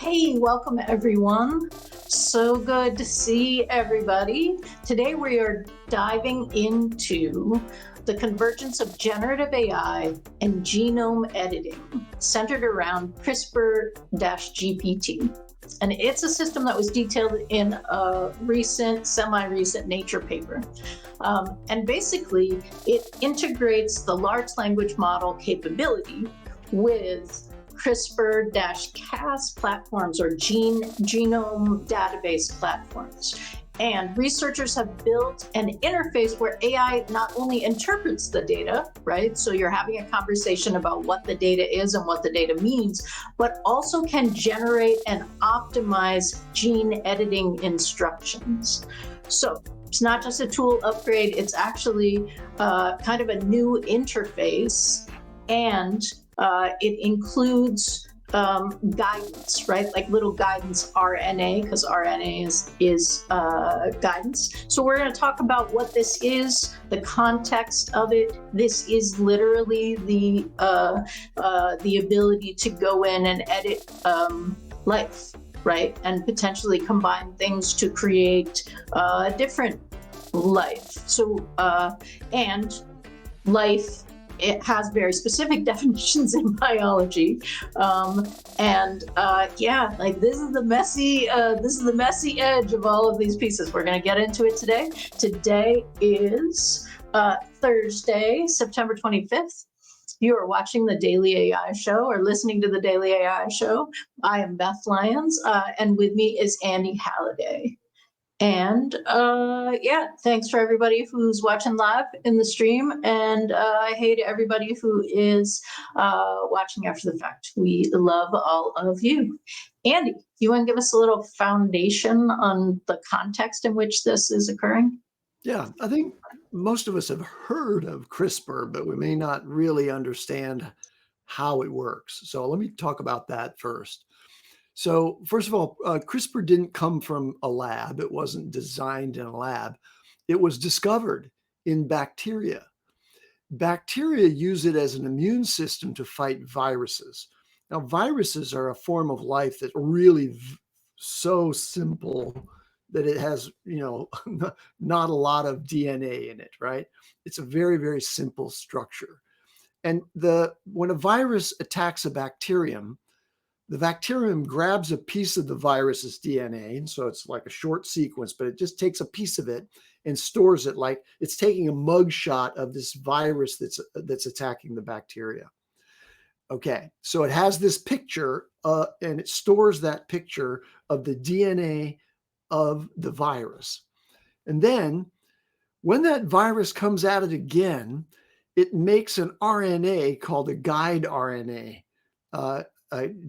Hey, welcome everyone. So good to see everybody. Today we are diving into the convergence of generative AI and genome editing, centered around CRISPR GPT. And it's a system that was detailed in a recent, semi-recent Nature paper. And basically, it integrates the large language model capability with CRISPR-Cas platforms or genome database platforms. And researchers have built an interface where AI not only interprets the data, right? So you're having a conversation about what the data is and what the data means, but also can generate and optimize gene editing instructions. So it's not just a tool upgrade, it's actually kind of a new interface, and it includes guidance, right? Like little guidance RNA, because RNA is guidance. So we're going to talk about what this is, the context of it. This is literally the ability to go in and edit life, right? And potentially combine things to create a different life. So, and life, it has very specific definitions in biology, yeah, like this is the messy edge of all of these pieces. We're going to get into it today. Today is Thursday, September 25th. You are watching the Daily AI Show or listening to the Daily AI Show. I am Beth Lyons, and with me is Andy Halliday. And yeah, thanks for everybody who's watching live in the stream, and hey to everybody who is watching after the fact. We love all of you. Andy, you want to give us a little foundation on the context in which this is occurring? Yeah, I think most of us have heard of CRISPR, but we may not really understand how it works. So let me talk about that first. So first of all, CRISPR didn't come from a lab. It wasn't designed in a lab. It was discovered in bacteria. Bacteria use it as an immune system to fight viruses. Now, viruses are a form of life that's really so simple that it has, not a lot of DNA in it, right? It's a very, very simple structure. And when a virus attacks a bacterium, the bacterium grabs a piece of the virus's DNA, and so it's like a short sequence, but it just takes a piece of it and stores it like it's taking a mug shot of this virus that's attacking the bacteria. Okay, so it has this picture, and it stores that picture of the DNA of the virus. And then when that virus comes at it again, it makes an RNA called a guide RNA.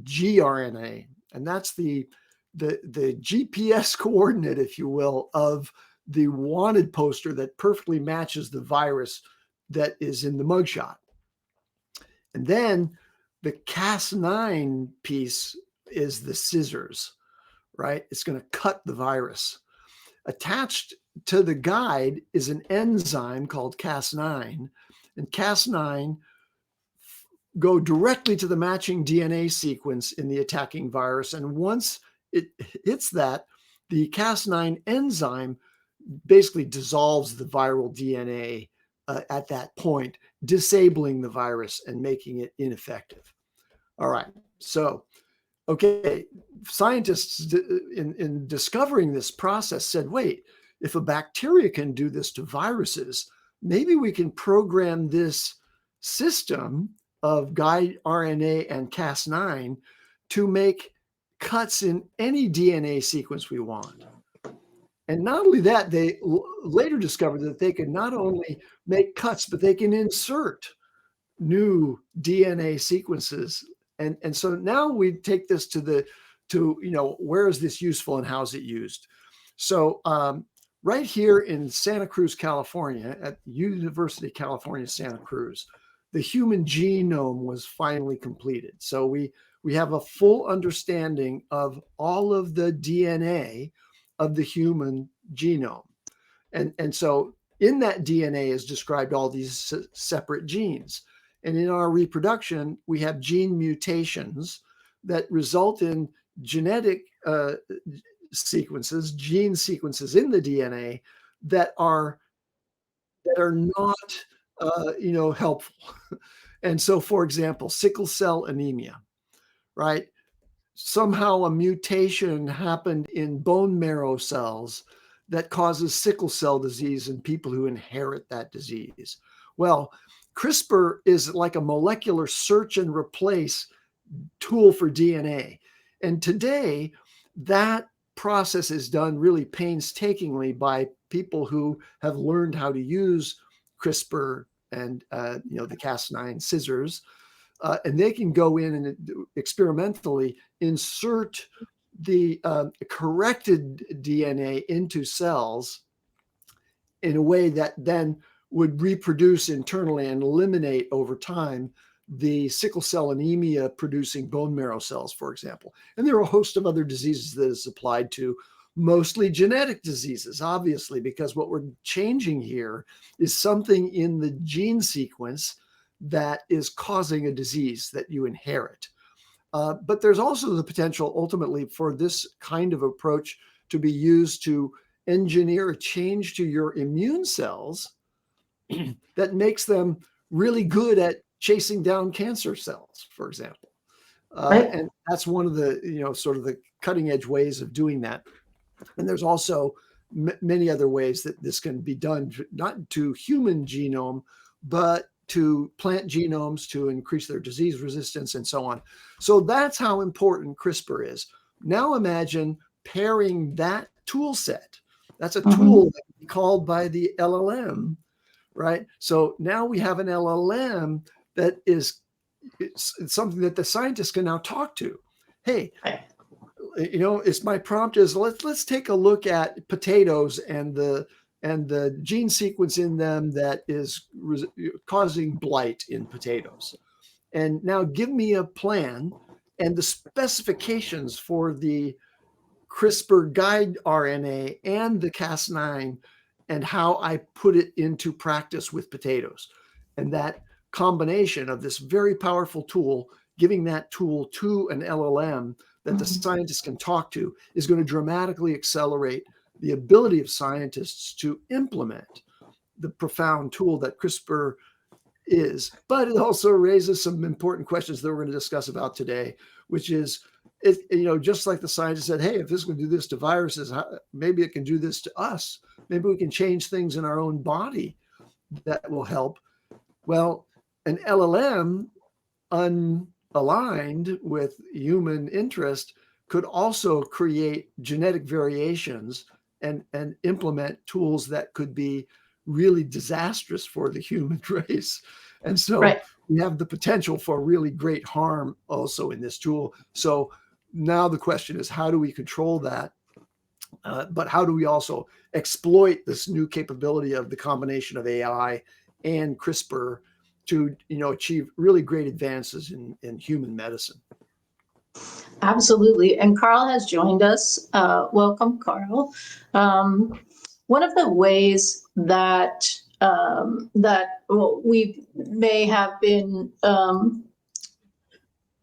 gRNA, and that's the GPS coordinate, if you will, of the wanted poster that perfectly matches the virus that is in the mugshot. And then the Cas9 piece is the scissors, right? It's going to cut the virus. Attached to the guide is an enzyme called Cas9, and Cas9 go directly to the matching DNA sequence in the attacking virus. And once it hits that, the Cas9 enzyme basically dissolves the viral DNA at that point, disabling the virus and making it ineffective. All right. So, okay, scientists in discovering this process said, wait, if a bacteria can do this to viruses, maybe we can program this system of guide RNA and Cas9 to make cuts in any DNA sequence we want. And not only that, they later discovered that they can not only make cuts, but they can insert new DNA sequences. And so now we take this to where is this useful and how's it used? So right here in Santa Cruz, California, at University of California, Santa Cruz, the human genome was finally completed. So we have a full understanding of all of the DNA of the human genome. And so in that DNA is described all these separate genes. And in our reproduction, we have gene mutations that result in genetic sequences, gene sequences in the DNA that are not, helpful. And so, for example, sickle cell anemia, right? Somehow a mutation happened in bone marrow cells that causes sickle cell disease in people who inherit that disease. Well, CRISPR is like a molecular search and replace tool for DNA. And today, that process is done really painstakingly by people who have learned how to use CRISPR and the Cas9 scissors, and they can go in and experimentally insert the corrected DNA into cells in a way that then would reproduce internally and eliminate over time the sickle cell anemia producing bone marrow cells, for example. And there are a host of other diseases that is applied to, mostly genetic diseases, obviously, because what we're changing here is something in the gene sequence that is causing a disease that you inherit. But there's also the potential ultimately for this kind of approach to be used to engineer a change to your immune cells that makes them really good at chasing down cancer cells, for example. Right. And that's one of the, sort of the cutting edge ways of doing that. And there's also many other ways that this can be done, not to human genome, but to plant genomes to increase their disease resistance and so on. So that's how important CRISPR is. Now imagine pairing that tool set. That's a tool that can be called by the LLM, right? So now we have an LLM that is it's something that the scientists can now talk to. Hey, it's my prompt is let's take a look at potatoes and the gene sequence in them that is causing blight in potatoes. And now give me a plan and the specifications for the CRISPR guide RNA and the Cas9 and how I put it into practice with potatoes. And that combination of this very powerful tool, giving that tool to an LLM that the scientists can talk to, is going to dramatically accelerate the ability of scientists to implement the profound tool that CRISPR is. But it also raises some important questions that we're going to discuss about today, which is, just like the scientists said, hey, if this can do this to viruses, maybe it can do this to us. Maybe we can change things in our own body that will help. Well, an LLM unaligned with human interest could also create genetic variations and implement tools that could be really disastrous for the human race. And so we have the potential for really great harm also in this tool. So now the question is, how do we control that? But how do we also exploit this new capability of the combination of AI and CRISPR to achieve really great advances in human medicine? Absolutely. And Carl has joined us. Welcome, Carl. One of the ways that we may have been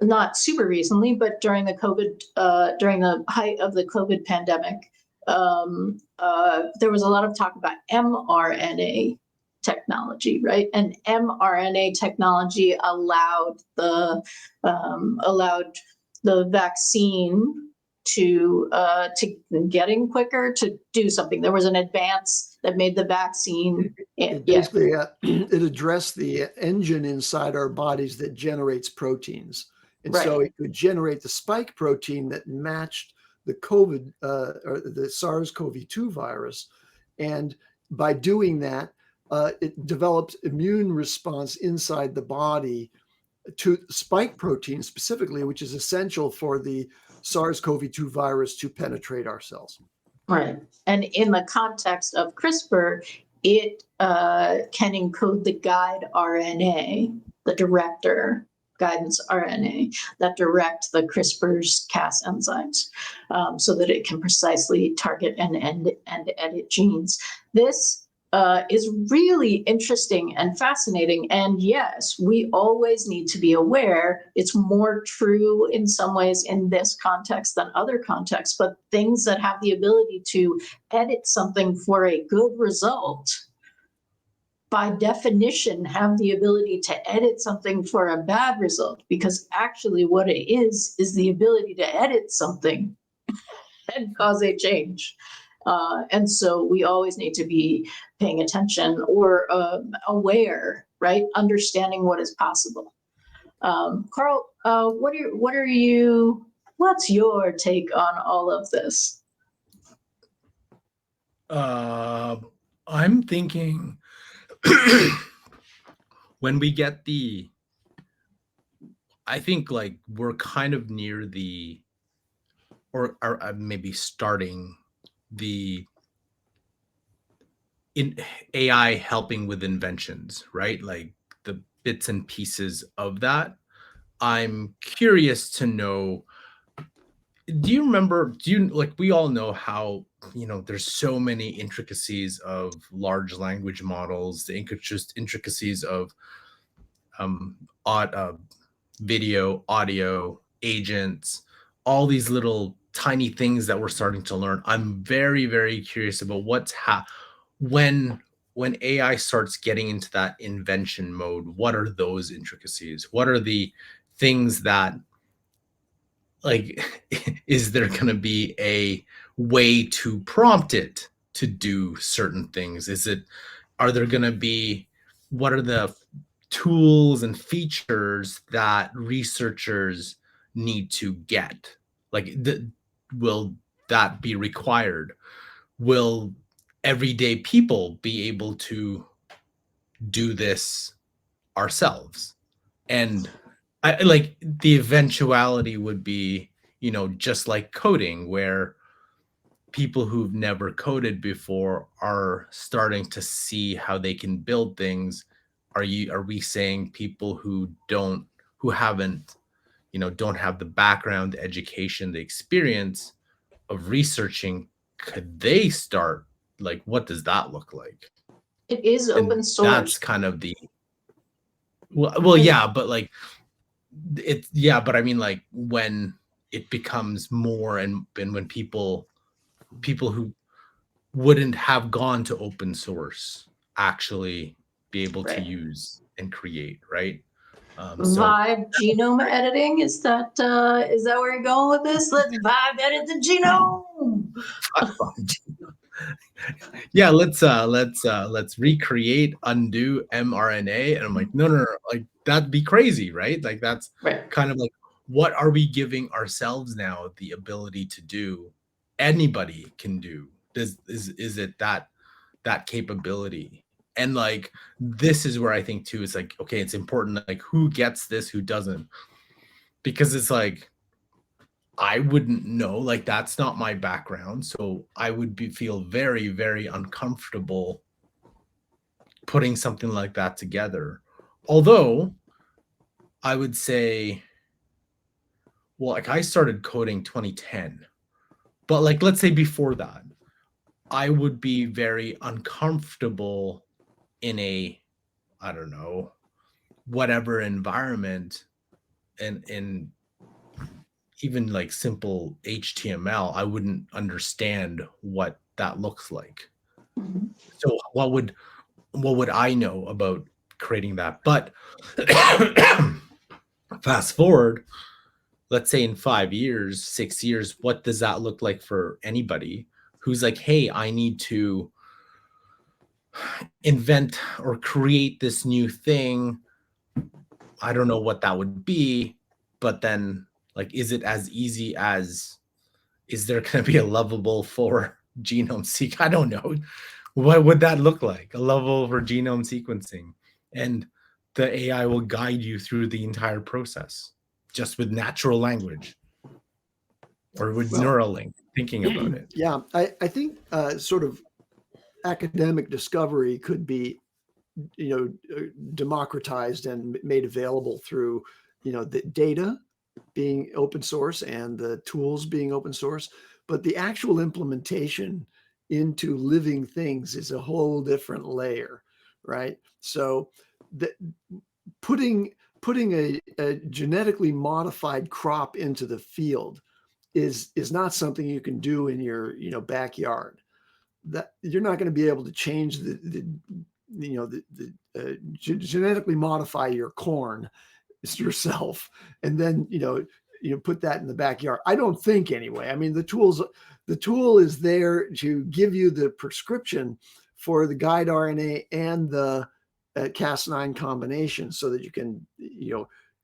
not super recently, but during the during the height of the COVID pandemic, there was a lot of talk about mRNA technology, right? And mRNA technology allowed the vaccine to get in quicker, to do something. There was an advance that made the vaccine. Basically, it addressed the engine inside our bodies that generates proteins. And so it could generate the spike protein that matched the COVID or the SARS-CoV-2 virus. And by doing that, it developed immune response inside the body to spike protein specifically, which is essential for the SARS-CoV-2 virus to penetrate our cells. Right. And in the context of CRISPR, it can encode the guide RNA, the director guidance RNA that direct the CRISPR's Cas enzymes, so that it can precisely target and edit genes. This is really interesting and fascinating. And yes, we always need to be aware. It's more true in some ways in this context than other contexts, but things that have the ability to edit something for a good result, by definition, have the ability to edit something for a bad result, because actually what it is the ability to edit something and cause a change. And so we always need to be paying attention or aware, right? Understanding what is possible. Carl, what's your take on all of this? I'm thinking when we get I think like we're kind of near or maybe starting in AI helping with inventions, right? Like the bits and pieces of that. I'm curious to know, we all know how, there's so many intricacies of large language models, the intricacies of video, audio, agents, all these little tiny things that we're starting to learn. I'm very, very curious about when AI starts getting into that invention mode, what are those intricacies? What are the things that, like, is there going to be a way to prompt it to do certain things? Are there going to be, what are the tools and features that researchers need to get? Like, will that be required? Will everyday people be able to do this ourselves? And like the eventuality would be, just like coding, where people who've never coded before are starting to see how they can build things. Are we saying people who haven't, don't have the background, the education, the experience of researching, could they start? Like, what does that look like? It is open source. That's kind of well, yeah, but like but I mean, like, when it becomes more and when people who wouldn't have gone to open source actually be able to use and create, right? Vibe genome editing, is that where you're going with this? Let's vibe edit the genome. Yeah, let's recreate, undo mRNA. And I'm like, no, like, that'd be crazy, right? Like, that's kind of like, what are we giving ourselves now the ability to do? Anybody can do. Is it that capability? And like, this is where I think too, it's like, okay, it's important, like, who gets this, who doesn't? Because it's like, I wouldn't know, like, that's not my background. So I would feel very, very uncomfortable putting something like that together. Although I would say, well, like, I started coding 2010, but like, let's say before that, I would be very uncomfortable in I don't know, whatever environment, and in even like simple HTML, I wouldn't understand what that looks like. Mm-hmm. So what would I know about creating that? But fast forward, let's say in 5 years, 6 years, what does that look like for anybody who's like, hey, I need to invent or create this new thing? I don't know what that would be, but then, like, is it as easy as, is there going to be a lovable for genome seq? I don't know. What would that look like? A level for genome sequencing, and the AI will guide you through the entire process just with natural language or with Neuralink, thinking about it. Yeah, I think sort of academic discovery could be, democratized and made available through, the data being open source and the tools being open source, but the actual implementation into living things is a whole different layer, right? So putting a genetically modified crop into the field is not something you can do in your backyard. That you're not going to be able to change genetically modify your corn yourself and then put that in the backyard. I don't think, anyway. I mean, the tool is there to give you the prescription for the guide RNA and the Cas9 combination so that you can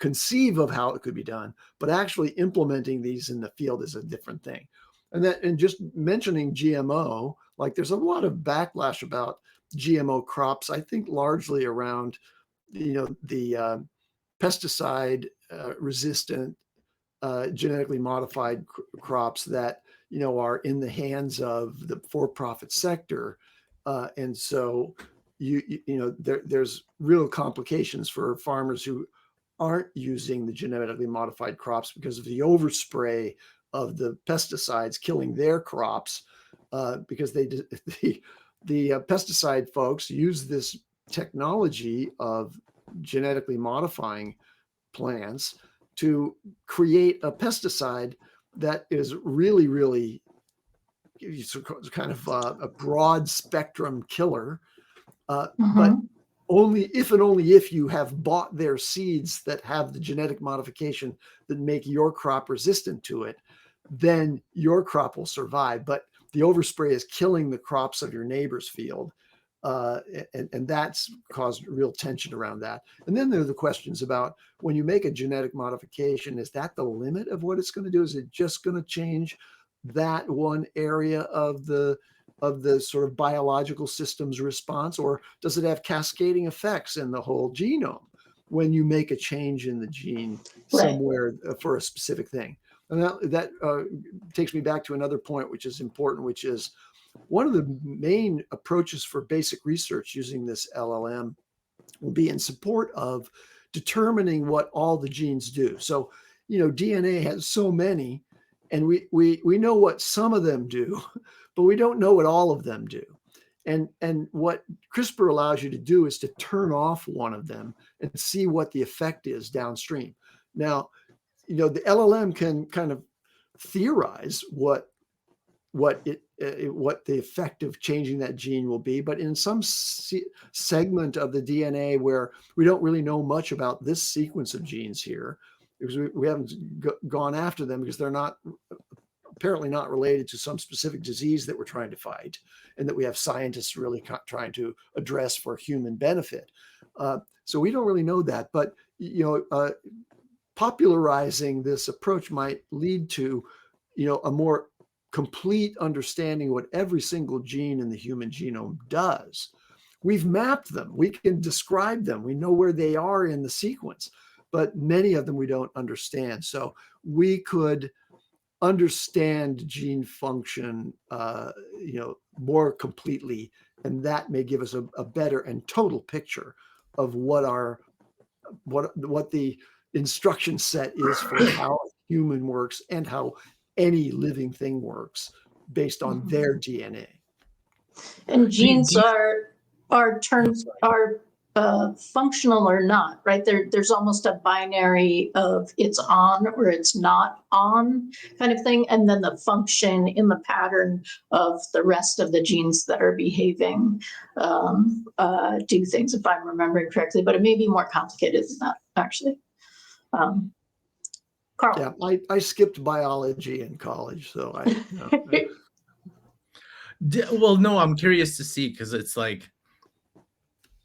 conceive of how it could be done, but actually implementing these in the field is a different thing. And just mentioning GMO, like there's a lot of backlash about GMO crops, I think largely around the pesticide resistant genetically modified crops that are in the hands of the for-profit sector, and so there's real complications for farmers who aren't using the genetically modified crops because of the overspray of the pesticides killing their crops, because the pesticide folks use this technology of genetically modifying plants to create a pesticide that is really, really kind of a broad spectrum killer, but only if you have bought their seeds that have the genetic modification that make your crop resistant to it, then your crop will survive. But the overspray is killing the crops of your neighbor's field. And that's caused real tension around that. And then there are the questions about when you make a genetic modification, is that the limit of what it's going to do? Is it just going to change that one area of the sort of biological system's response, or does it have cascading effects in the whole genome when you make a change in the gene somewhere for a specific thing? And that takes me back to another point, which is important, which is one of the main approaches for basic research using this LLM will be in support of determining what all the genes do. So, DNA has so many, and we know what some of them do, but we don't know what all of them do. And what CRISPR allows you to do is to turn off one of them and see what the effect is downstream. Now, the LLM can kind of theorize what the effect of changing that gene will be, but in some segment of the DNA where we don't really know much about this sequence of genes here, because we haven't gone after them because they're not apparently not related to some specific disease that we're trying to fight and that we have scientists really trying to address for human benefit. So we don't really know that, but popularizing this approach might lead to a more complete understanding of what every single gene in the human genome does. We've mapped them. We can describe them. We know where they are in the sequence, but many of them we don't understand. So we could understand gene function, more completely, and that may give us a better and total picture of what the instruction set is for how human works and how any living thing works based on their DNA. And genes are functional or not, right? There's almost a binary of it's on or it's not on kind of thing, and then the function in the pattern of the rest of the genes that are behaving do things, if I'm remembering correctly. But it may be more complicated than that, actually. Carl. Yeah, I skipped biology in college, so well, no, I'm curious to see, because it's like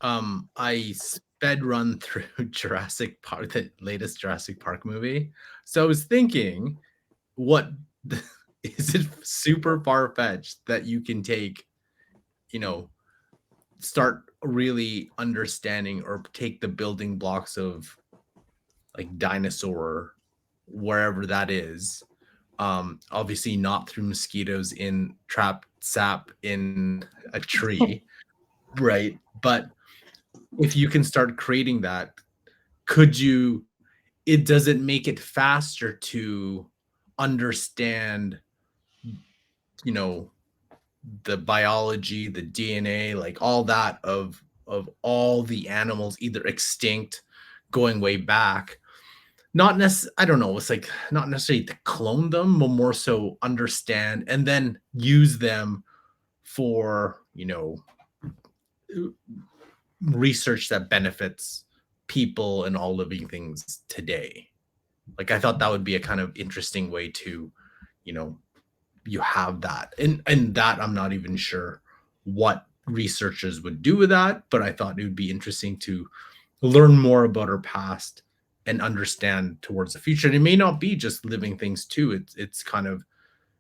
I sped run through Jurassic Park, the latest Jurassic Park movie. So I was thinking, is it super far-fetched that you can take, start really understanding or take the building blocks of like dinosaur, wherever that is, obviously not through mosquitoes in trapped sap in a tree, right? But if you can start creating that, does it make it faster to understand, the biology, the DNA, like all that of all the animals either extinct, going way back. I don't know, it's like not necessarily to clone them, but more so understand and then use them for, research that benefits people and all living things today. Like I thought that would be a kind of interesting way to, you have that. And that I'm not even sure what researchers would do with that, but I thought it would be interesting to learn more about our past and understand towards the future. And it may not be just living things too. It's kind of,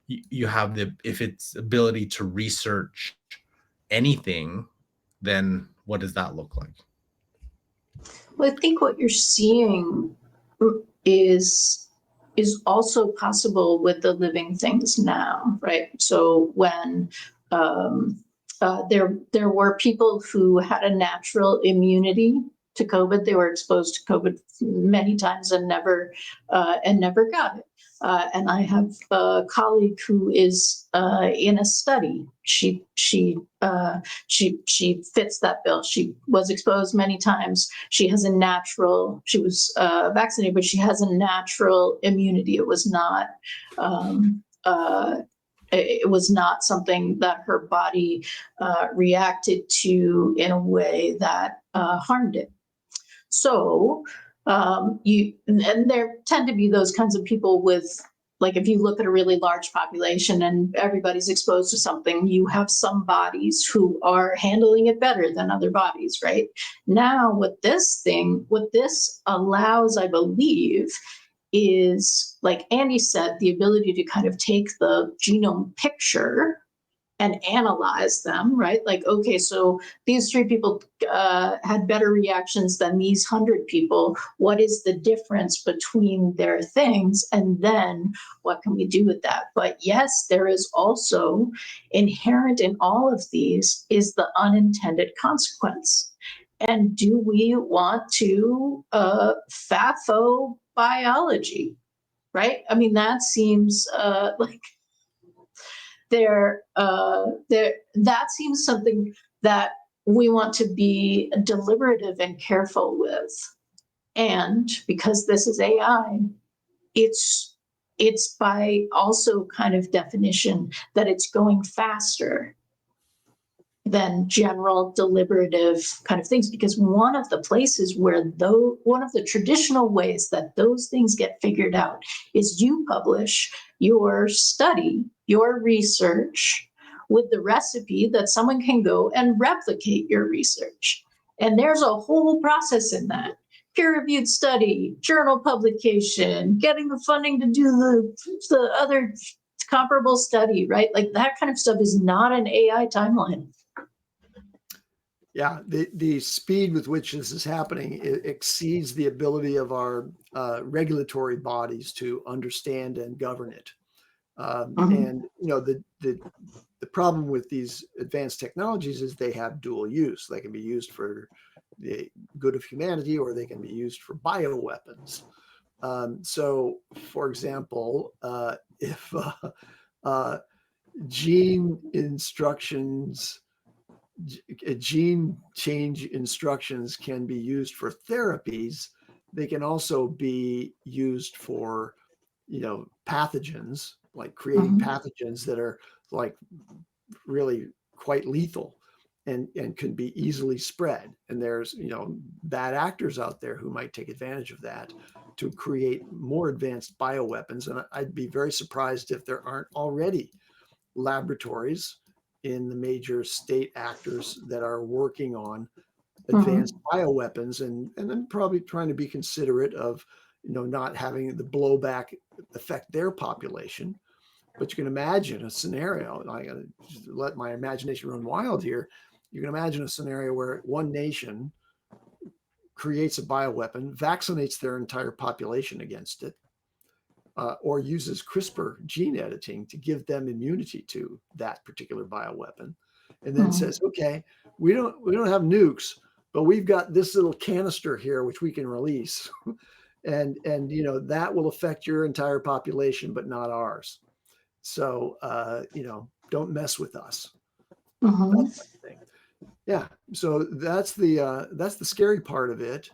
you have if it's ability to research anything, then what does that look like? Well, I think what you're seeing is also possible with the living things now, right? So when there were people who had a natural immunity to COVID, they were exposed to COVID many times and never got it. And I have a colleague who is in a study. She fits that bill. She was exposed many times. She was vaccinated, but she has a natural immunity. It was not something that her body reacted to in a way that harmed it. So and there tend to be those kinds of people with, like, if you look at a really large population and everybody's exposed to something, you have some bodies who are handling it better than other bodies, right? Now, what this allows, I believe, is, like Andy said, the ability to kind of take the genome picture and analyze them, right? Like, okay, so these 3 people had better reactions than these 100 people. What is the difference between their things? And then what can we do with that? But yes, there is also inherent in all of these is the unintended consequence. And do we want to FAFO biology, right? I mean, that seems like that seems something that we want to be deliberative and careful with. And because this is AI, it's by also kind of definition that it's going faster than general deliberative kind of things, because one of the places where one of the traditional ways that those things get figured out is you publish your study, your research, with the recipe that someone can go and replicate your research. And there's a whole process in that. Peer-reviewed study, journal publication, getting the funding to do the other comparable study, right? Like that kind of stuff is not an AI timeline. Yeah, the speed with which this is happening exceeds the ability of our regulatory bodies to understand and govern it. And the problem with these advanced technologies is they have dual use. They can be used for the good of humanity, or they can be used for bioweapons. So, for example, if gene change instructions can be used for therapies, they can also be used for, pathogens, like creating pathogens that are like really quite lethal and can be easily spread. And there's, bad actors out there who might take advantage of that to create more advanced bioweapons. And I'd be very surprised if there aren't already laboratories in the major state actors that are working on advanced bioweapons, and then probably trying to be considerate of, not having the blowback affect their population. But you can imagine a scenario, I gotta let my imagination run wild here. You can imagine a scenario where one nation creates a bioweapon, vaccinates their entire population against it, or uses CRISPR gene editing to give them immunity to that particular bioweapon, and then says, okay, we don't have nukes, but we've got this little canister here which we can release, and that will affect your entire population, but not ours. So, don't mess with us. Mm-hmm. That type of thing. Yeah. So that's the scary part of it.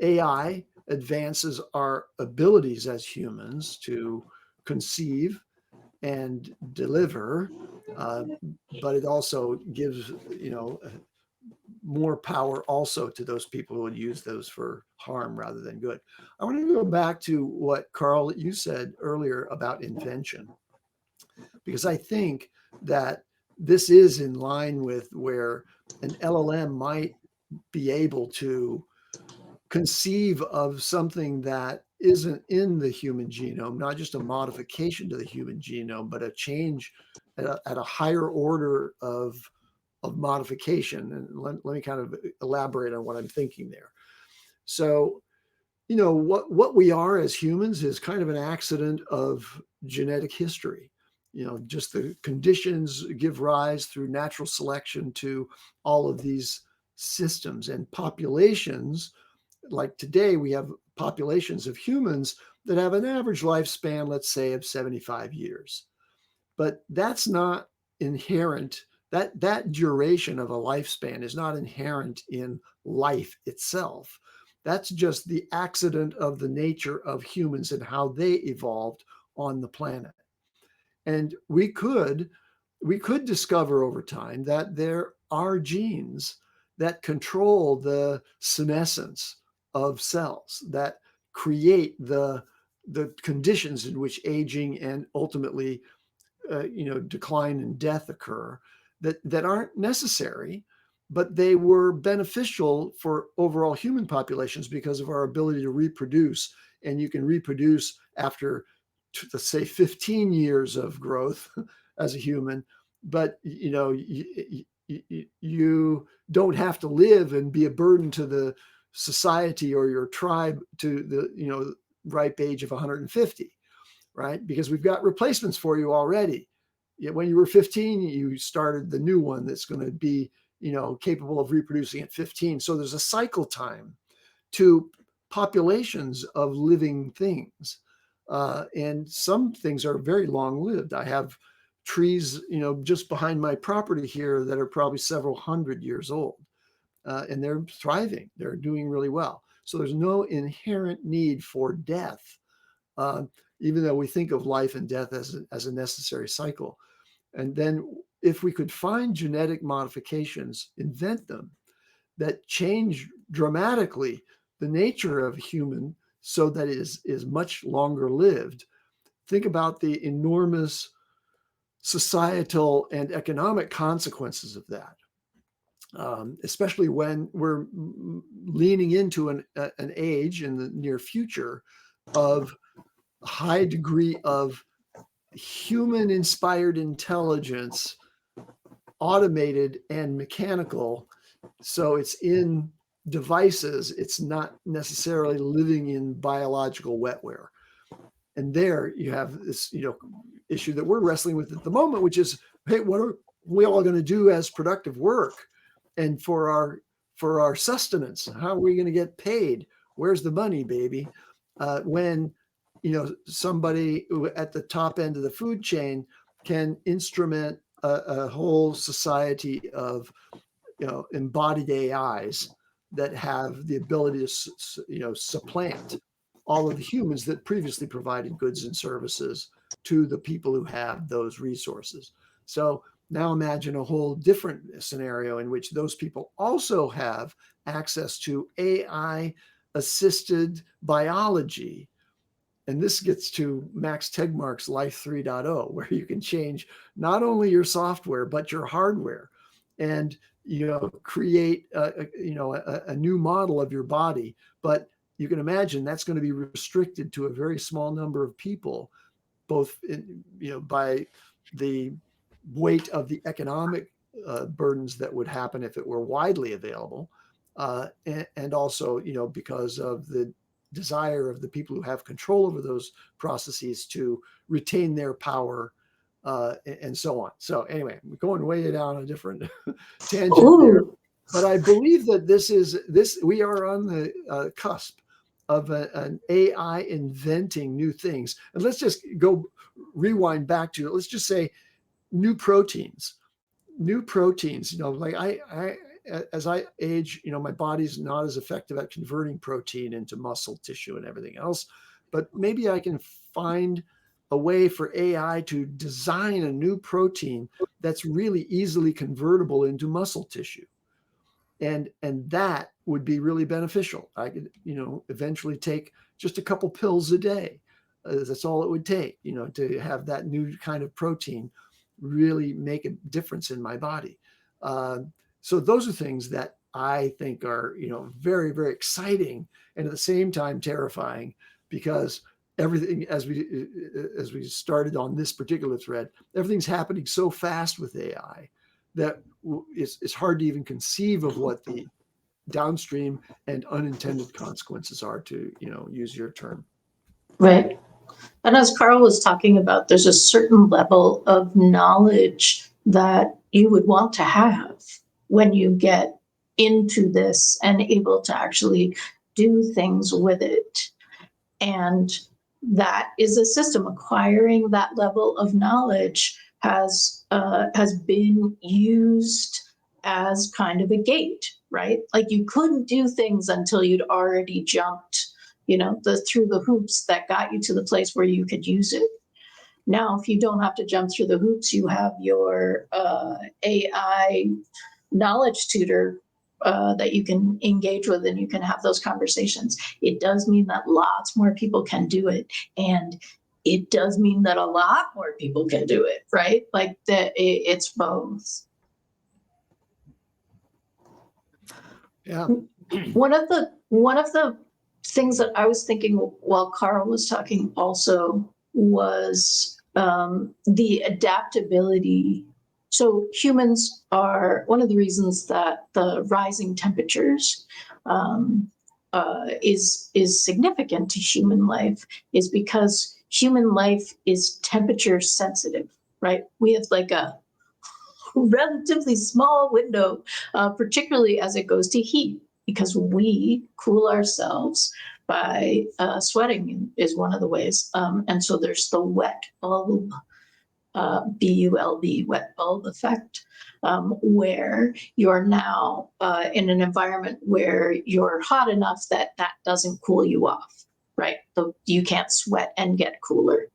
AI advances our abilities as humans to conceive and deliver, but it also gives, more power also to those people who would use those for harm rather than good. I want to go back to what, Carl, you said earlier about invention, because I think that this is in line with where an LLM might be able to conceive of something that isn't in the human genome, not just a modification to the human genome, but a change at a higher order of modification. And let me kind of elaborate on what I'm thinking there. So, what we are as humans is kind of an accident of genetic history. Just the conditions give rise through natural selection to all of these systems and populations. Like today, we have populations of humans that have an average lifespan, let's say, of 75 years. But that's not inherent. That duration of a lifespan is not inherent in life itself. That's just the accident of the nature of humans and how they evolved on the planet. And we could discover over time that there are genes that control the senescence of cells, that create the conditions in which aging and ultimately decline and death occur, that aren't necessary, but they were beneficial for overall human populations because of our ability to reproduce. And you can reproduce after, let's say, 15 years of growth as a human, but you don't have to live and be a burden to the society or your tribe to the ripe age of 150, right? Because we've got replacements for you already. Yet when you were 15, you started the new one that's going to be capable of reproducing at 15. So there's a cycle time to populations of living things. And some things are very long lived. I have trees, just behind my property here that are probably several hundred years old, and they're thriving. They're doing really well. So there's no inherent need for death, even though we think of life and death as a necessary cycle. And then if we could find genetic modifications, invent them, that change dramatically the nature of human so that it is much longer lived. Think about the enormous societal and economic consequences of that, especially when we're leaning into an age in the near future of a high degree of human-inspired intelligence, automated and mechanical. So it's in devices. It's not necessarily living in biological wetware. And there you have this, issue that we're wrestling with at the moment, which is, hey, what are we all going to do as productive work and for our sustenance? How are we going to get paid? Where's the money, baby? When somebody at the top end of the food chain can instrument a whole society of embodied AIs that have the ability to supplant all of the humans that previously provided goods and services to the people who have those resources. So now imagine a whole different scenario in which those people also have access to AI assisted biology. And this gets to Max Tegmark's Life 3.0, where you can change not only your software, but your hardware, and create a new model of your body. But you can imagine that's going to be restricted to a very small number of people, both by the weight of the economic burdens that would happen if it were widely available, and also because of the desire of the people who have control over those processes to retain their power, and so on. So anyway, we're going way down a different tangent there, but I believe that we are on the cusp of an AI inventing new things. And let's just go rewind back to, let's just say, new proteins. Like as I age, my body's not as effective at converting protein into muscle tissue and everything else, but maybe I can find a way for AI to design a new protein that's really easily convertible into muscle tissue. And that would be really beneficial. I could, eventually take just a couple pills a day. That's all it would take, to have that new kind of protein really make a difference in my body. So those are things that I think are, very, very exciting and at the same time terrifying, because everything, as we started on this particular thread, everything's happening so fast with AI that it's hard to even conceive of what the downstream and unintended consequences are, to, use your term. Right. And as Carl was talking about, there's a certain level of knowledge that you would want to have when you get into this and able to actually do things with it. And that is a system. Acquiring that level of knowledge has been used as kind of a gate, right? Like you couldn't do things until you'd already jumped, through the hoops that got you to the place where you could use it. Now, if you don't have to jump through the hoops, you have your AI knowledge tutor that you can engage with, and you can have those conversations. It does mean that lots more people can do it. And it does mean that a lot more people can do it, right? Like it's both. Yeah. One of the things that I was thinking while Carl was talking also was the adaptability. So humans are one of the reasons that the rising temperatures is significant to human life is because human life is temperature sensitive, right? We have like a relatively small window, particularly as it goes to heat, because we cool ourselves by sweating is one of the ways. And so there's the wet bulb, BULB, wet bulb effect, where you're now in an environment where you're hot enough that doesn't cool you off, right? So you can't sweat and get cooler.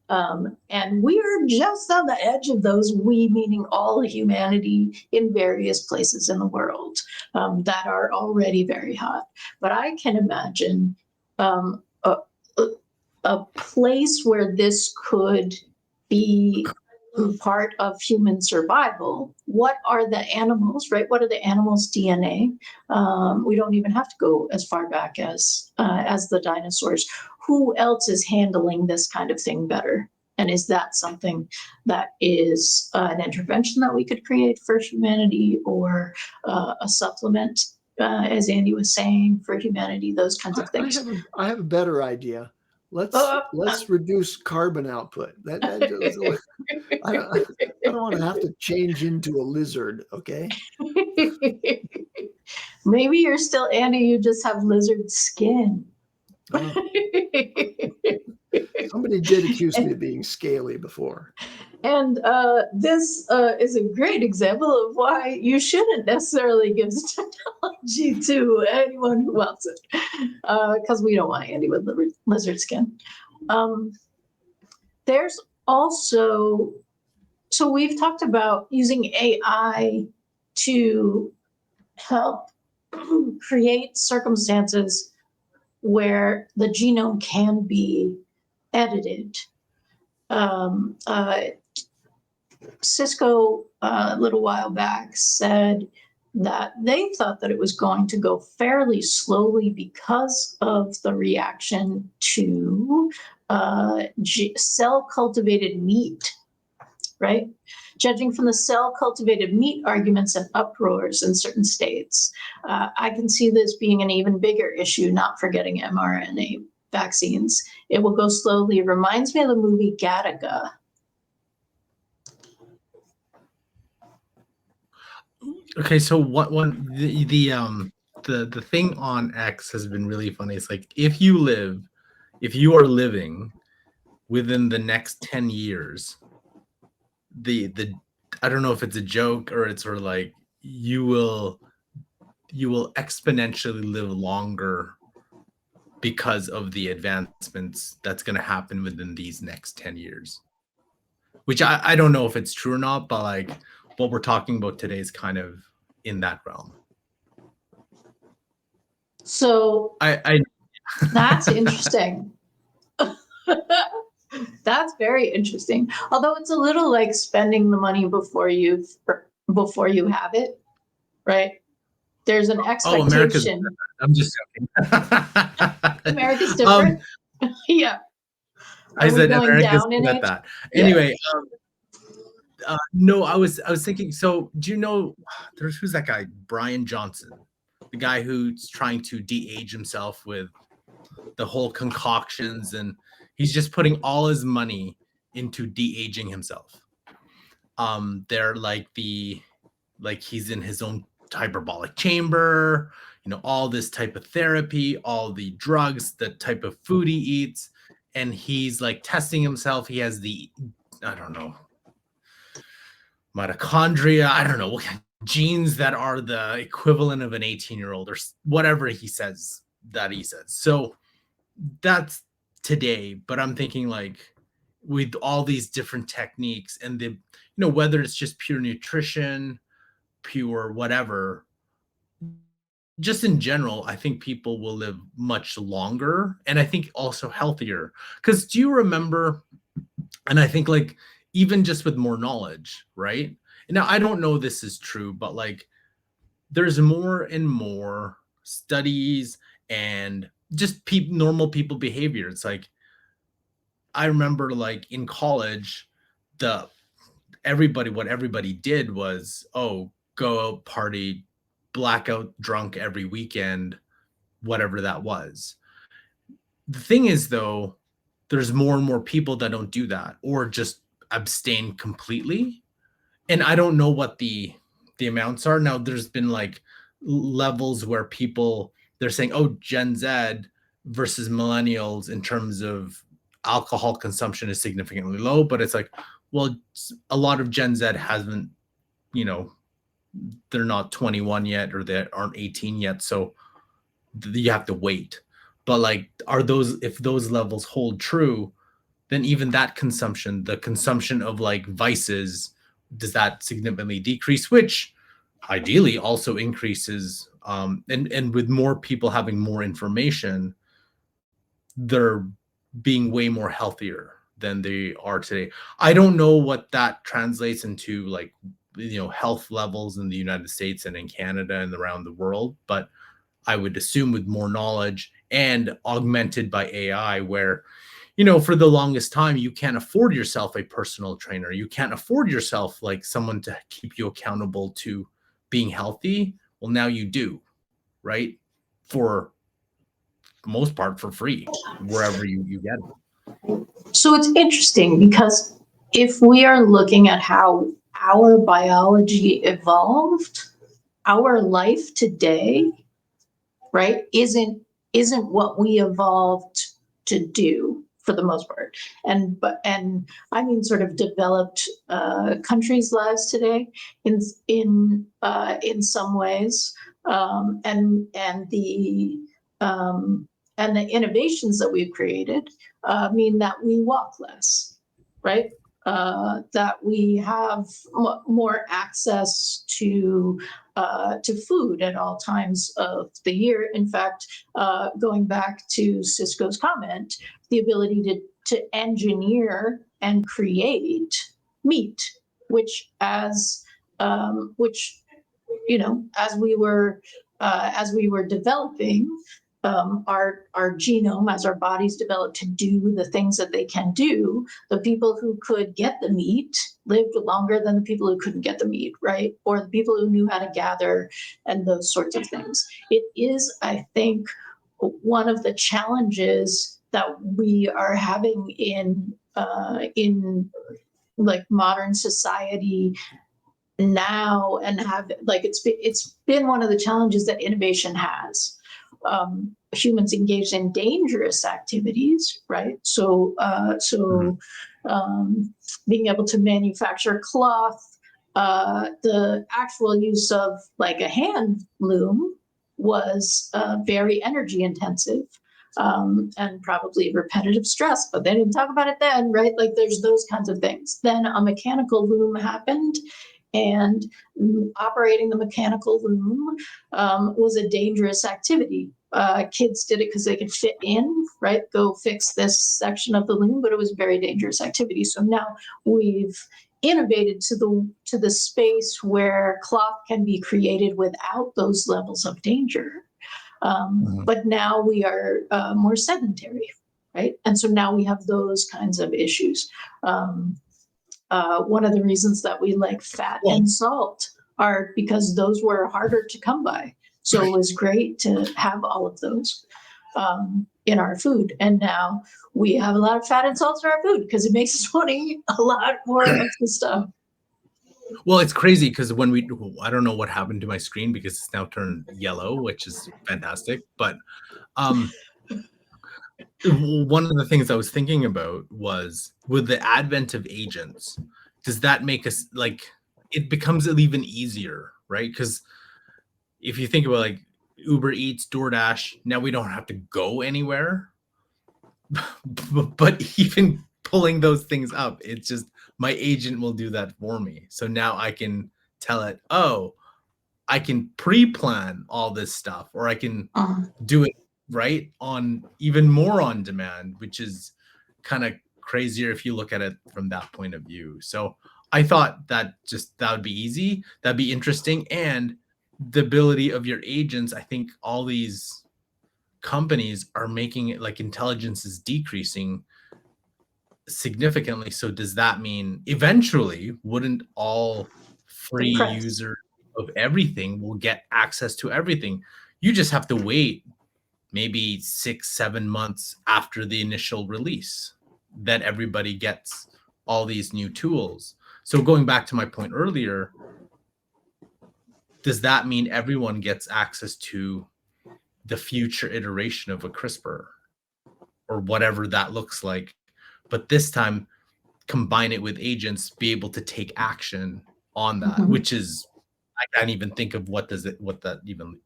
And we're just on the edge of those, we meaning all of humanity in various places in the world that are already very hot. But I can imagine a place where this could be part of human survival. What are the animals, right? What are the animals' DNA? We don't even have to go as far back as the dinosaurs. Who else is handling this kind of thing better? And is that something that is an intervention that we could create for humanity, or a supplement, as Andy was saying, for humanity, those kinds of things? I have a better idea. Let's reduce carbon output. I don't want to have to change into a lizard, okay? Maybe you're still Andy, you just have lizard skin. Oh. Somebody did accuse me of being scaly before. And this is a great example of why you shouldn't necessarily give the technology to anyone who wants it, because we don't want Andy with lizard skin. There's also, so we've talked about using AI to help create circumstances where the genome can be edited. Cisco a little while back said that they thought that it was going to go fairly slowly because of the reaction to cell-cultivated meat, right? Judging from the cell-cultivated meat arguments and uproars in certain states, I can see this being an even bigger issue, not forgetting mRNA vaccines. It will go slowly. It reminds me of the movie Gattaca. Okay, so the thing on X has been really funny. It's like if you are living within the next 10 years, the I don't know if it's a joke or it's sort of like you will exponentially live longer because of the advancements that's going to happen within these next 10 years, which I don't know if it's true or not, but like what we're talking about today is kind of in that realm. So I that's interesting. That's very interesting. Although it's a little like spending the money before you have it, right? There's an America's expectation. I'm just joking. America's different. Yeah. I Are we said going America's down in good at age? that. Yeah. Anyway, no, I was thinking. So, do you know who's that guy, Brian Johnson, the guy who's trying to de-age himself with the whole concoctions, and he's just putting all his money into de-aging himself. They're like he's in his own hyperbolic chamber, all this type of therapy, all the drugs, the type of food he eats, and he's like testing himself. He has the, I don't know, mitochondria, I don't know what kind of genes that are the equivalent of an 18-year-old or whatever he says. So that's today, but I'm thinking like with all these different techniques and the, whether it's just pure nutrition, pure whatever, just in general, I think people will live much longer, and I think also healthier. Because do you remember, and I think like even just with more knowledge, right? Now, I don't know this is true, but like there's more and more studies and just normal people behavior. It's like, I remember like in college, what everybody did was, oh, go out, party, blackout drunk every weekend, whatever that was. The thing is, though, there's more and more people that don't do that or just abstain completely. And I don't know what the amounts are. Now, there's been like levels where they're saying, oh, Gen Z versus millennials in terms of alcohol consumption is significantly low. But it's like, well, a lot of Gen Z hasn't, they're not 21 yet or they aren't 18 yet. So you have to wait. But like, if those levels hold true, then even that consumption, the consumption of like vices, does that significantly decrease, which ideally also increases, and with more people having more information, they're being way more healthier than they are today. I don't know what that translates into, like, health levels in the United States and in Canada and around the world, but I would assume with more knowledge and augmented by AI, where for the longest time, you can't afford yourself a personal trainer. You can't afford yourself like someone to keep you accountable to being healthy. Well, now you do, right? For the most part, for free, wherever you get it. So it's interesting because if we are looking at how our biology evolved, our life today, right, isn't what we evolved to do for the most part. And I mean sort of developed countries' lives today in some ways, and the innovations that we've created mean that we walk less, right? That we have more access to food at all times of the year. In fact, going back to Cisco's comment, the ability to engineer and create meat, which as we were developing our genome, as our bodies developed to do the things that they can do, the people who could get the meat lived longer than the people who couldn't get the meat, right? Or the people who knew how to gather and those sorts of things. It is, I think, one of the challenges that we are having in like modern society now, and have like it's been one of the challenges that innovation has humans engaged in dangerous activities, right? So, being able to manufacture cloth, the actual use of like a hand loom was very energy intensive. And probably repetitive stress, but they didn't talk about it then, right? Like there's those kinds of things. Then a mechanical loom happened, and operating the mechanical loom was a dangerous activity. Kids did it because they could fit in, right? Go fix this section of the loom, but it was a very dangerous activity. So now we've innovated to the space where cloth can be created without those levels of danger. But now we are more sedentary, right? And so now we have those kinds of issues. One of the reasons that we like fat and salt are because those were harder to come by. So it was great to have all of those in our food. And now we have a lot of fat and salt in our food because it makes us want to eat a lot more of the stuff. Well, it's crazy because when I don't know what happened to my screen because it's now turned yellow, which is fantastic. But one of the things I was thinking about was with the advent of agents, does that make us like it becomes even easier, right? Because if you think about like Uber Eats, DoorDash, now we don't have to go anywhere. But even pulling those things up, it's just my agent will do that for me. So now I can tell it, oh, I can pre-plan all this stuff, or I can do it right on even more on demand, which is kind of crazier if you look at it from that point of view. So I thought that would be easy, that'd be interesting. And the ability of your agents, I think all these companies are making it like intelligence is decreasing significantly. So does that mean eventually wouldn't all free users of everything will get access to everything? You just have to wait maybe 6-7 months after the initial release that everybody gets all these new tools. So going back to my point earlier, does that mean everyone gets access to the future iteration of a CRISPR or whatever that looks like, but this time combine it with agents, be able to take action on that, which is, I can't even think of what that even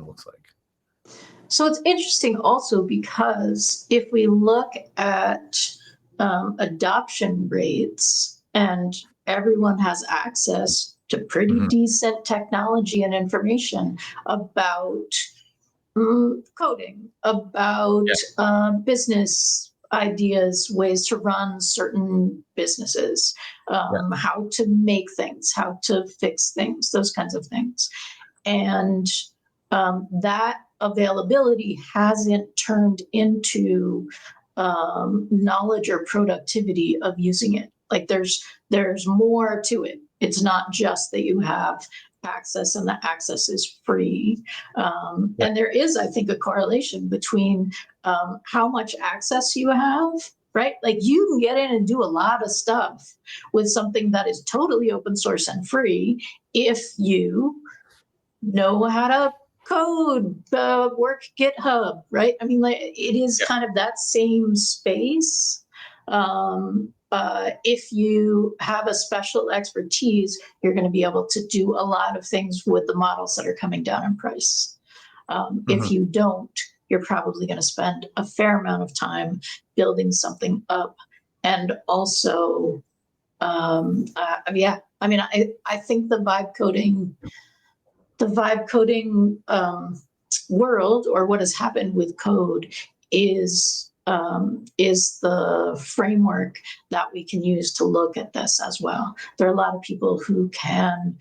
looks like. So it's interesting also because if we look at adoption rates and everyone has access to pretty decent technology and information about coding, about business ideas, ways to run certain businesses, how to make things, how to fix things, those kinds of things. And that availability hasn't turned into knowledge or productivity of using it. Like there's more to it. It's not just that you have access and the access is free. And there is, I think, a correlation between how much access you have, right? Like you can get in and do a lot of stuff with something that is totally open source and free if you know how to code, work GitHub, right? I mean, like it is kind of that same space. If you have a special expertise, you're going to be able to do a lot of things with the models that are coming down in price. If you don't, you're probably going to spend a fair amount of time building something up. And also, I think the vibe coding world, or what has happened with code, is the framework that we can use to look at this as well. There are a lot of people who can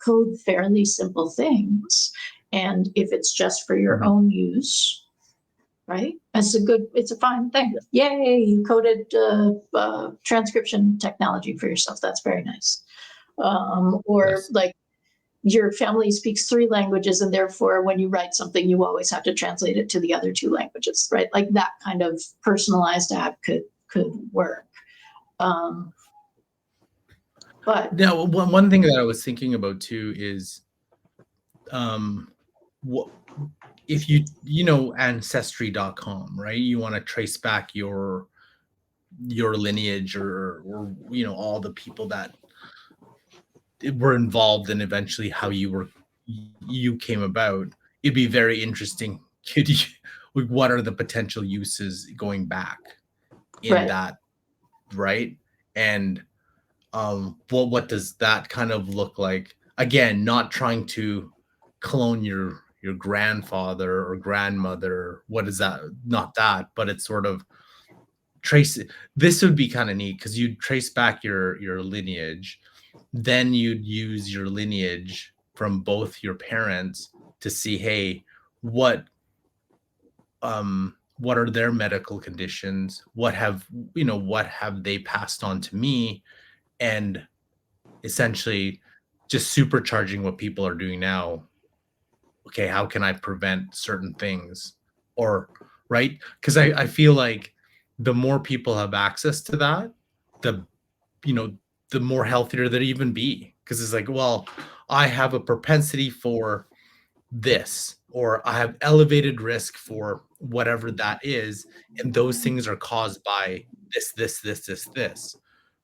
code fairly simple things, and if it's just for your own use, right? It's a fine thing. Yay, you coded transcription technology for yourself. That's very nice. Like your family speaks 3 languages, and therefore when you write something, you always have to translate it to the other 2 languages, right? Like that kind of personalized app could work. But now, one thing that I was thinking about too is, what if you know ancestry.com, right? You want to trace back your lineage, or all the people that were involved in eventually how you came about. It'd be very interesting. What are the potential uses going back in that, right? And what does that kind of look like? Again, not trying to clone your grandfather or grandmother. What is that? Not that, but it's sort of trace it. This would be kind of neat because you'd trace back your lineage, then you'd use your lineage from both your parents to see, hey, what are their medical conditions? What have they passed on to me? And essentially just supercharging what people are doing now. Okay, how can I prevent certain things? Or, right? Because I feel like the more people have access to that, the the more healthier they'd even be. Because it's like, well, I have a propensity for this, or I have elevated risk for whatever that is, and those things are caused by this.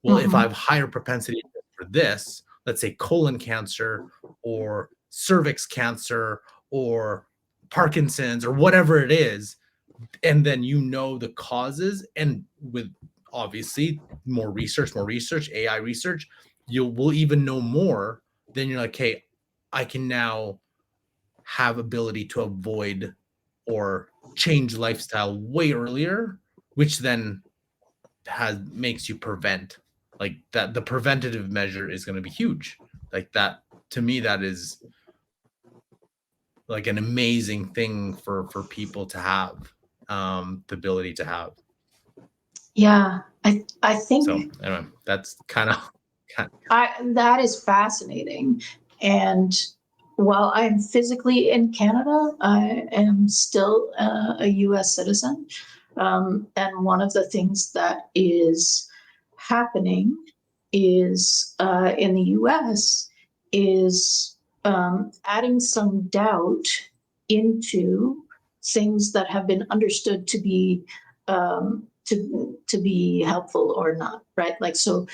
Well, if I have higher propensity for this, let's say colon cancer or cervix cancer or Parkinson's or whatever it is, and then the causes, and with obviously more research, AI research, will even know more. Then you're like, hey, I can now have ability to avoid or change lifestyle way earlier, which then makes you prevent. Like that, the preventative measure is going to be huge. Like that, to me, that is like an amazing thing for people to have, the ability to have. Yeah, I think so. Anyway, that's kind of that is fascinating. And while I'm physically in Canada, I am still a U.S. citizen. And one of the things that is happening is in the U.S. is adding some doubt into things that have been understood to be to be helpful or not, right? Like so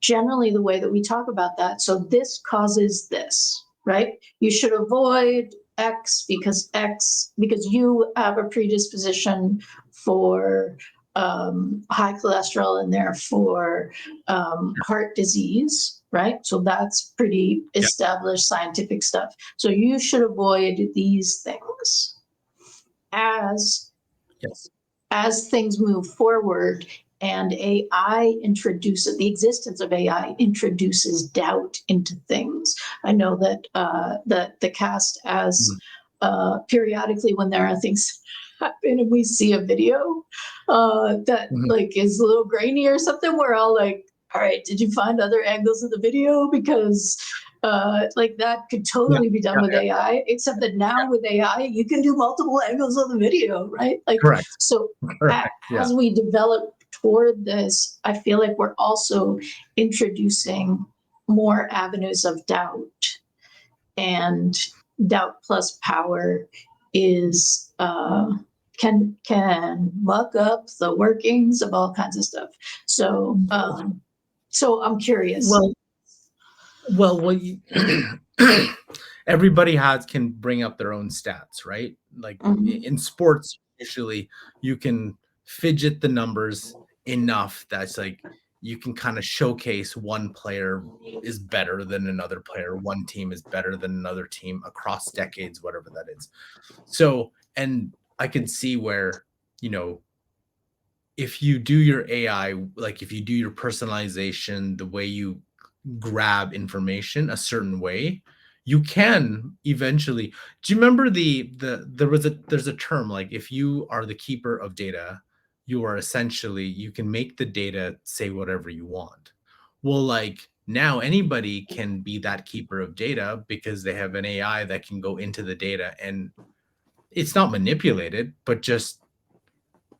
generally the way that we talk about that, so this causes this, right? You should avoid X because you have a predisposition for high cholesterol and therefore heart disease, right? So that's pretty established scientific stuff. So you should avoid these things. As things move forward and AI introduces, the existence of AI introduces doubt into things. I know that the cast, as periodically when there are things happen and we see a video that like is a little grainy or something, we're all like, all right, did you find other angles of the video? Because like that could totally be done with AI, except that now with AI, you can do multiple angles of the video, right? Like, correct. So as we develop toward this, I feel like we're also introducing more avenues of doubt, and doubt plus power is can muck up the workings of all kinds of stuff. So so I'm curious. Well, everybody can bring up their own stats, right? Like in sports, usually you can fidget the numbers enough that's like you can kind of showcase one player is better than another player, one team is better than another team across decades, whatever that is. So, and I can see where, if you do your AI, like if you do your personalization, the way you grab information a certain way, you can eventually. Do you remember there's a term, like if you are the keeper of data, you are essentially, you can make the data say whatever you want. Well, like now anybody can be that keeper of data because they have an AI that can go into the data and it's not manipulated, but just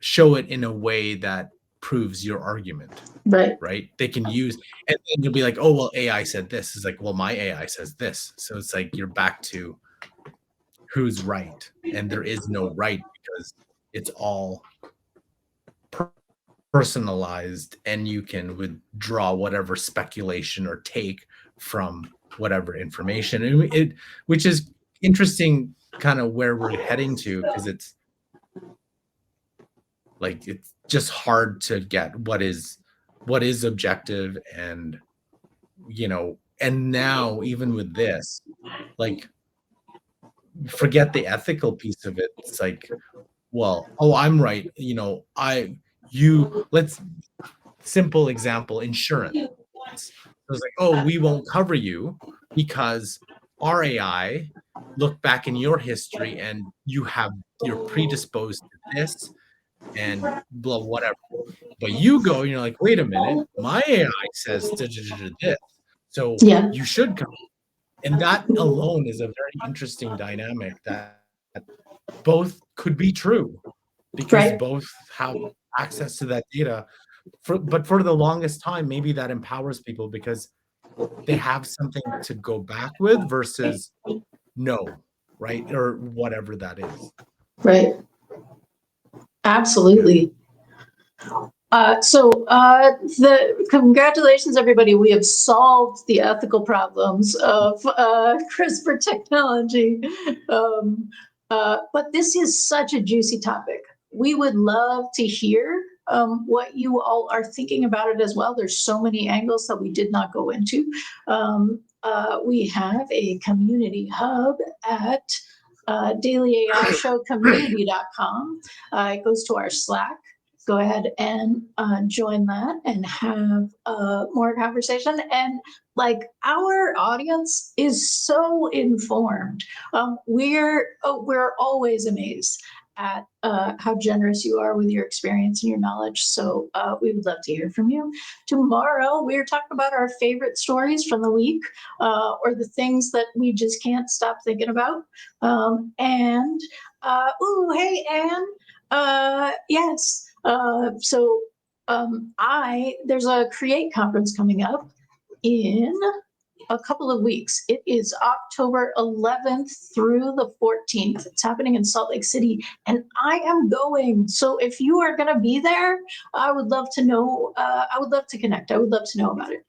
show it in a way that proves your argument. Right. They can use, and then you'll be like, oh, well, AI said this. It's like, well, my AI says this. So it's like, you're back to who's right, and there is no right because it's all personalized, and you can withdraw whatever speculation or take from whatever information, and which is interesting, kind of where we're heading to, because it's like it's just hard to get what is objective, and and now even with this, like, forget the ethical piece of it. It's like, well, oh, I'm right, let's simple example, insurance. It's like, oh, we won't cover you because our AI look back in your history and you're predisposed to this and blah whatever. But you go and you're like, wait a minute, my AI says this, so Yeah. you should come. And that alone is a very interesting dynamic that both could be true, because both have access to that data. But for the longest time, maybe that empowers people because they have something to go back with versus no, right? Or whatever that is. Right. Absolutely. The congratulations, everybody. We have solved the ethical problems of CRISPR technology. But this is such a juicy topic. We would love to hear what you all are thinking about it as well. There's so many angles that we did not go into. We have a community hub at dailyaishowcommunity.com. It goes to our Slack. Go ahead and join that and have more conversation. And like, our audience is so informed. We're always amazed at how generous you are with your experience and your knowledge. So we would love to hear from you. Tomorrow, we're talking about our favorite stories from the week, or the things that we just can't stop thinking about. Hey, Anne. Yes. There's a Create conference coming up in a couple of weeks. It is October 11th through the 14th. It's happening in Salt Lake City, and I am going. So if you are going to be there, I would love to know. I would love to connect. I would love to know about it.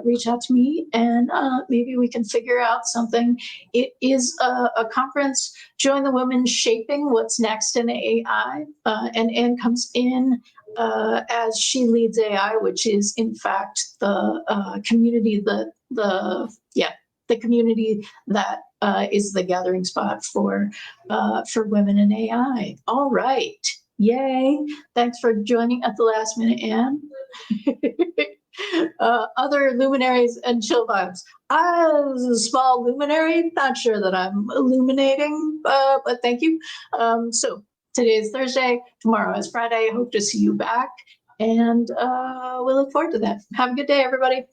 Reach out to me, and maybe we can figure out something. It is a conference. Join the women shaping what's next in AI. And Anne comes in as she leads AI, which is in fact the community, the community that is the gathering spot for women in AI. All right, yay! Thanks for joining at the last minute, Anne. Other luminaries and chill vibes. As a small luminary, not sure that I'm illuminating, but thank you. So today is Thursday, tomorrow is Friday. Hope to see you back, and we look forward to that. Have a good day, everybody.